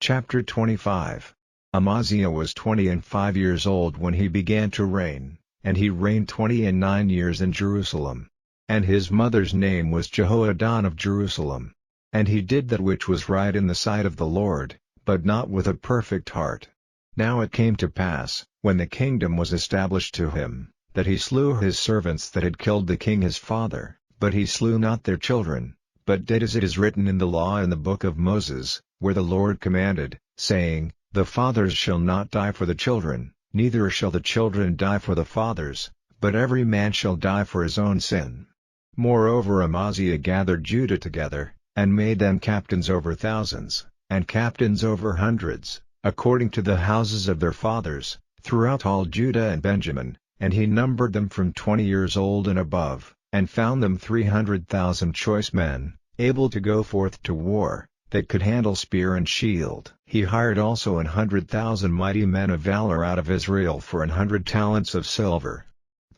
Chapter 25. Amaziah was 25 years old when he began to reign, and he reigned 29 years in Jerusalem. And his mother's name was Jehoaddan of Jerusalem. And he did that which was right in the sight of the Lord, but not with a perfect heart. Now it came to pass, when the kingdom was established to him, that he slew his servants that had killed the king his father, but he slew not their children, but did as it is written in the law in the book of Moses, where the Lord commanded, saying, The fathers shall not die for the children, neither shall the children die for the fathers, but every man shall die for his own sin. Moreover Amaziah gathered Judah together, and made them captains over thousands, and captains over hundreds, according to the houses of their fathers, throughout all Judah and Benjamin, and he numbered them from 20 years old and above, and found them 300,000 choice men, able to go forth to war, that could handle spear and shield. He hired also 100,000 mighty men of valor out of Israel for 100 talents of silver.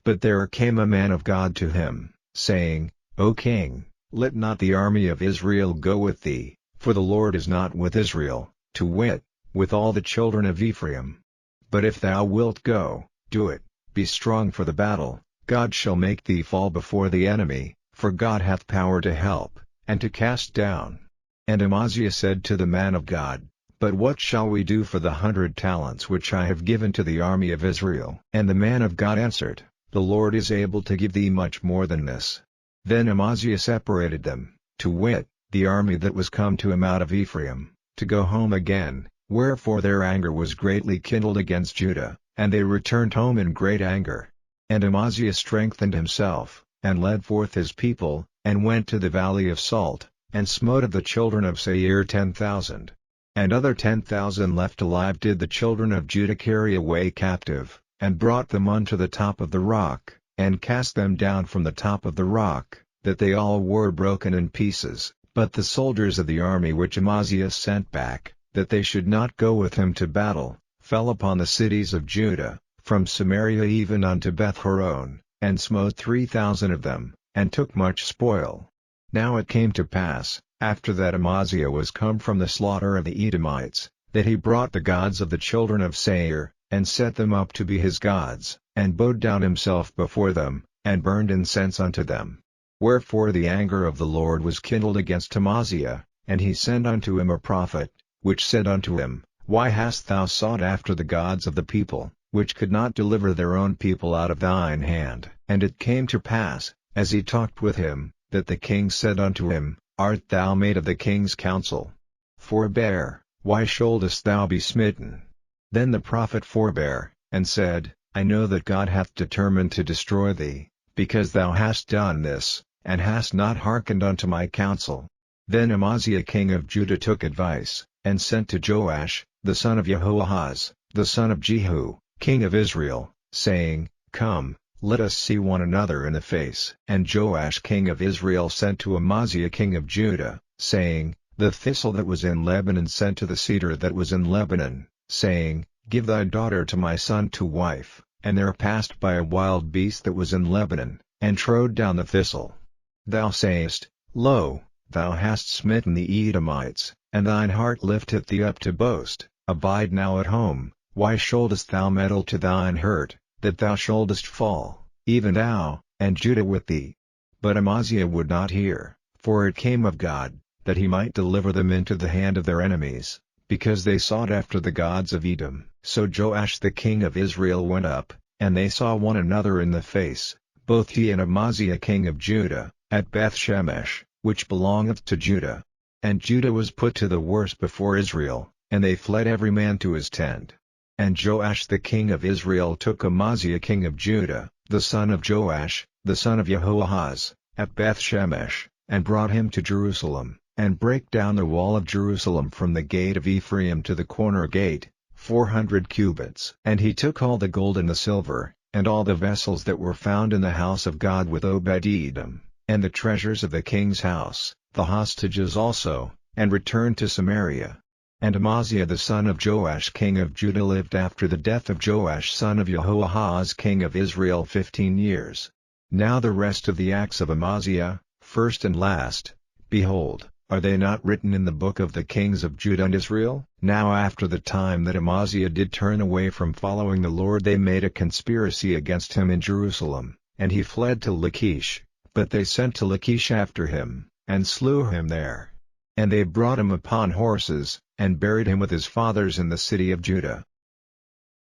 But there came a man of God to him, saying, O king, let not the army of Israel go with thee, for the Lord is not with Israel, to wit, with all the children of Ephraim. But if thou wilt go, do it, be strong for the battle, God shall make thee fall before the enemy, for God hath power to help, and to cast down. And Amaziah said to the man of God, But what shall we do for the 100 talents which I have given to the army of Israel? And the man of God answered, The Lord is able to give thee much more than this. Then Amaziah separated them, to wit, the army that was come to him out of Ephraim, to go home again, wherefore their anger was greatly kindled against Judah, and they returned home in great anger. And Amaziah strengthened himself, and led forth his people, and went to the valley of Salt, and smote of the children of Seir 10,000. And other 10,000 left alive did the children of Judah carry away captive, and brought them unto the top of the rock, and cast them down from the top of the rock, that they all were broken in pieces. But the soldiers of the army which Amaziah sent back, that they should not go with him to battle, fell upon the cities of Judah, from Samaria even unto Beth-horon, and smote 3,000 of them, and took much spoil. Now it came to pass, after that Amaziah was come from the slaughter of the Edomites, that he brought the gods of the children of Seir, and set them up to be his gods, and bowed down himself before them, and burned incense unto them. Wherefore the anger of the Lord was kindled against Amaziah, and he sent unto him a prophet, which said unto him, Why hast thou sought after the gods of the people, which could not deliver their own people out of thine hand? And it came to pass, as he talked with him, that the king said unto him, Art thou made of the king's counsel? Forbear, why shouldest thou be smitten? Then the prophet forbare, and said, I know that God hath determined to destroy thee, because thou hast done this, and hast not hearkened unto my counsel. Then Amaziah king of Judah took advice, and sent to Joash, the son of Jehoahaz, the son of Jehu, king of Israel, saying, Come, let us see one another in the face. And Joash king of Israel sent to Amaziah king of Judah, saying, The thistle that was in Lebanon sent to the cedar that was in Lebanon, saying, Give thy daughter to my son to wife. And there passed by a wild beast that was in Lebanon, and trode down the thistle. Thou sayest, Lo, thou hast smitten the Edomites, and thine heart lifteth thee up to boast. Abide now at home, why shouldest thou meddle to thine hurt, that thou shouldest fall, even thou, and Judah with thee? But Amaziah would not hear, for it came of God, that he might deliver them into the hand of their enemies, because they sought after the gods of Edom. So Joash the king of Israel went up, and they saw one another in the face, both he and Amaziah king of Judah, at Beth-shemesh, which belongeth to Judah. And Judah was put to the worse before Israel, and they fled every man to his tent. And Joash the king of Israel took Amaziah king of Judah, the son of Joash, the son of Jehoahaz, at Beth-shemesh, and brought him to Jerusalem, and brake down the wall of Jerusalem from the gate of Ephraim to the corner gate, 400 cubits. And he took all the gold and the silver, and all the vessels that were found in the house of God with Obed-edom, and the treasures of the king's house, the hostages also, and returned to Samaria. And Amaziah the son of Joash king of Judah lived after the death of Joash son of Jehoahaz king of Israel 15 years. Now the rest of the acts of Amaziah, first and last, behold, Are they not written in the book of the kings of Judah and Israel? Now after the time that Amaziah did turn away from following the Lord, they made a conspiracy against him in Jerusalem, and he fled to Lachish, but they sent to Lachish after him, and slew him there. And they brought him upon horses, and buried him with his fathers in the city of Judah.